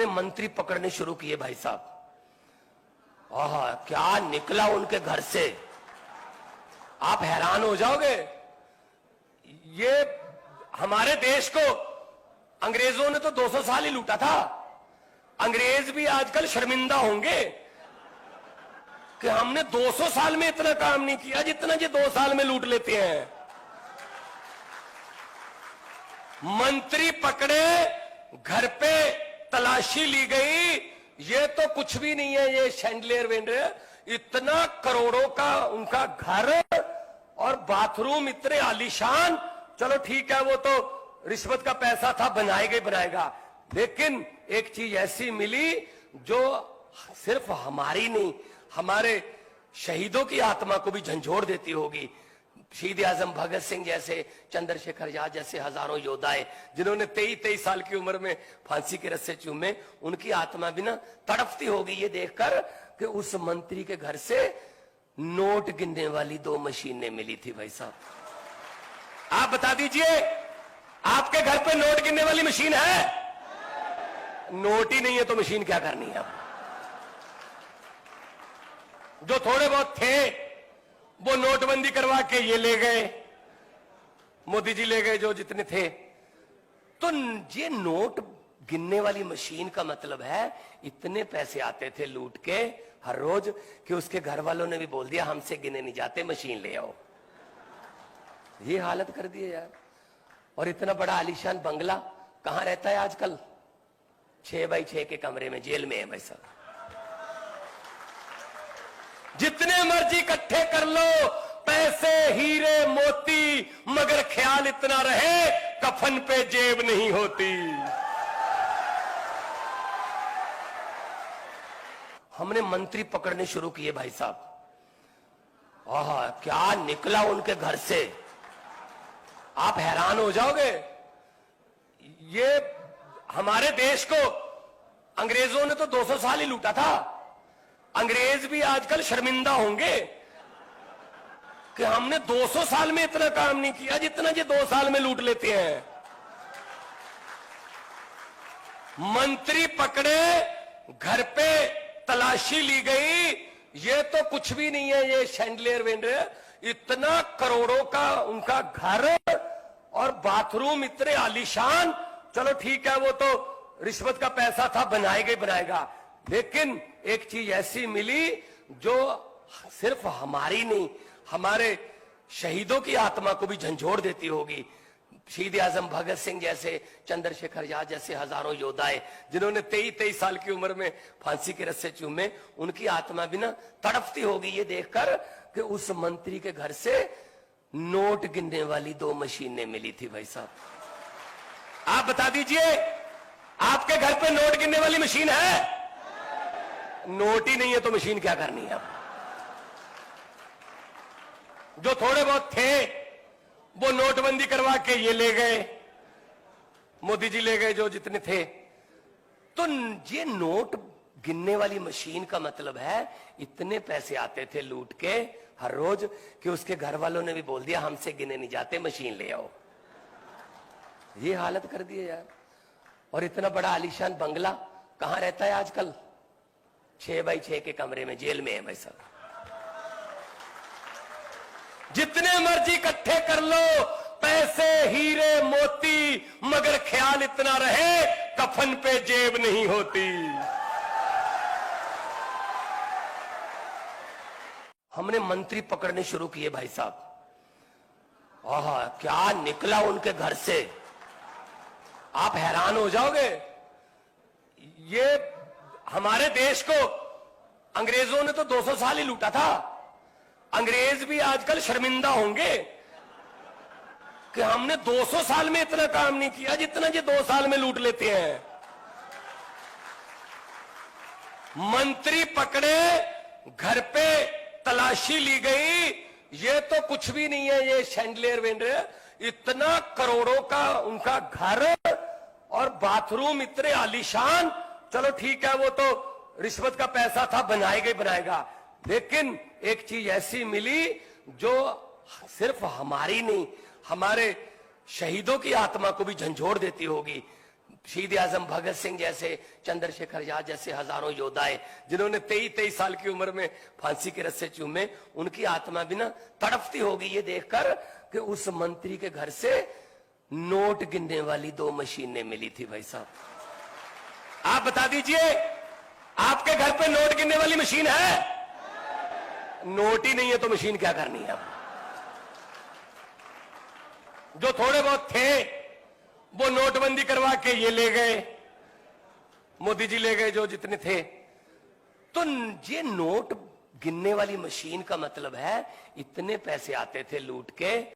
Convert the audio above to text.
हमने मंत्री पकड़ने शुरू किए भाई साहब। आहा, क्या निकला उनके घर से, आप हैरान हो जाओगे। ये हमारे देश को अंग्रेजों ने तो 200 साल ही लूटा था। अंग्रेज भी आजकल शर्मिंदा होंगे कि हमने 200 साल में इतना काम नहीं किया जितना ये 2 साल में लूट लेते हैं। मंत्री पकड़े, घर पे तलाशी ली गई, ये तो कुछ भी नहीं है, ये शैंडलियर वेंडर, इतना करोड़ों का उनका घर और बाथरूम इतने आलीशान। चलो ठीक है, वो तो रिश्वत का पैसा था, बनाएगा, लेकिन एक चीज ऐसी मिली जो सिर्फ हमारी नहीं, हमारे शहीदों की आत्मा को भी झंझोड़ देती होगी। शहीद आजम भगत सिंह जैसे, चंद्रशेखर आजाद जैसे हजारों योद्धाएं जिन्होंने 23 साल की उम्र में फांसी के रस्से चूमे, उनकी आत्मा भी ना तड़पती होगी ये देखकर कि उस मंत्री के घर से नोट गिनने वाली 2 मशीनें मिली थी। भाई साहब, आप बता दीजिए, आपके घर पे नोट गिनने वाली मशीन है? नोट ही नहीं है तो मशीन क्या करनी है? जो थोड़े बहुत थे वो नोटबंदी करवा के ये ले गए, मोदी जी ले गए जो जितने थे। तो ये नोट गिनने वाली मशीन का मतलब है इतने पैसे आते थे लूट के हर रोज कि उसके घर वालों ने भी बोल दिया हमसे गिने नहीं जाते, मशीन ले आओ। ये हालत कर दी है यार। और इतना बड़ा आलीशान बंगला कहां रहता है आजकल? 6 बाई 6 के कमरे में, जेल में है भाई साहब। जितने मर्जी इकट्ठे कर लो, पैसे हीरे मोती, मगर ख्याल इतना रहे कफन पे जेब नहीं होती। हमने मंत्री पकड़ने शुरू किए भाई साहब। आहा, क्या निकला उनके घर से, आप हैरान हो जाओगे। ये हमारे देश को अंग्रेजों ने तो 200 साल ही लूटा था। अंग्रेज भी आजकल शर्मिंदा होंगे कि हमने 200 साल में इतना काम नहीं किया जितना ये 2 साल में लूट लेते हैं। मंत्री पकड़े, घर पे तलाशी ली गई, ये तो कुछ भी नहीं है, ये शैंडलियर वेंडर, इतना करोड़ों का उनका घर और बाथरूम इतने आलीशान। चलो ठीक है, वो तो रिश्वत का पैसा था, बनाएगा, लेकिन एक चीज ऐसी मिली जो सिर्फ हमारी नहीं, हमारे शहीदों की आत्मा को भी झंझोड़ देती होगी। शहीद आजम भगत सिंह जैसे, चंद्रशेखर आजाद जैसे हजारों योद्धाएं जिन्होंने 23 साल की उम्र में फांसी के रस्से चूमे, उनकी आत्मा भी ना तड़पती होगी ये देखकर कि उस मंत्री के घर से नोट गिनने वाली 2 मशीनें मिली थी। भाई साहब, आप बता दीजिए, आपके घर पे नोट गिनने वाली मशीन है? नोट ही नहीं है तो मशीन क्या करनी है? जो थोड़े बहुत थे वो नोटबंदी करवा के ये ले गए, मोदी जी ले गए जो जितने थे। तो ये नोट गिनने वाली मशीन का मतलब है इतने पैसे आते थे लूट के हर रोज कि उसके घर वालों ने भी बोल दिया हमसे गिने नहीं जाते, मशीन ले आओ। ये हालत कर दी है यार। और इतना बड़ा आलीशान बंगला कहां रहता है आजकल? 6 बाई 6 के कमरे में, जेल में है भाई साहब। जितने मर्जी इकट्ठे कर लो, पैसे हीरे मोती, मगर ख्याल इतना रहे कफन पे जेब नहीं होती। हमने मंत्री पकड़ने शुरू किए भाई साहब। आहा, क्या निकला उनके घर से, आप हैरान हो जाओगे। ये हमारे देश को अंग्रेजों ने तो 200 साल ही लूटा था। अंग्रेज भी आजकल शर्मिंदा होंगे कि हमने 200 साल में इतना काम नहीं किया जितना ये 2 साल में लूट लेते हैं। मंत्री पकड़े, घर पे तलाशी ली गई, ये तो कुछ भी नहीं है, ये शैंडलियर वेंडर, इतना करोड़ों का उनका घर और बाथरूम इतने आलीशान। चलो ठीक है, वो तो रिश्वत का पैसा था, बनाएगा, लेकिन एक चीज ऐसी मिली जो सिर्फ हमारी नहीं, हमारे शहीदों की आत्मा को भी झंझोड़ देती होगी। शहीद आजम भगत सिंह जैसे, चंद्रशेखर आजाद जैसे हजारों योद्धाएं जिन्होंने 23-23 साल की उम्र में फांसी के रस्से चूमे, उनकी आत्मा भी ना तड़पती होगी ये देखकर कि उस मंत्री के घर से नोट गिनने वाली 2 मशीनें मिली थी। भाई साहब आप बता दीजिए, आपके घर पे नोट गिनने वाली मशीन है? नोट ही नहीं है तो मशीन क्या करनी है? जो थोड़े बहुत थे वो नोटबंदी करवा के ये ले गए, मोदी जी ले गए जो जितने थे। तो ये नोट गिनने वाली मशीन का मतलब है इतने पैसे आते थे लूट के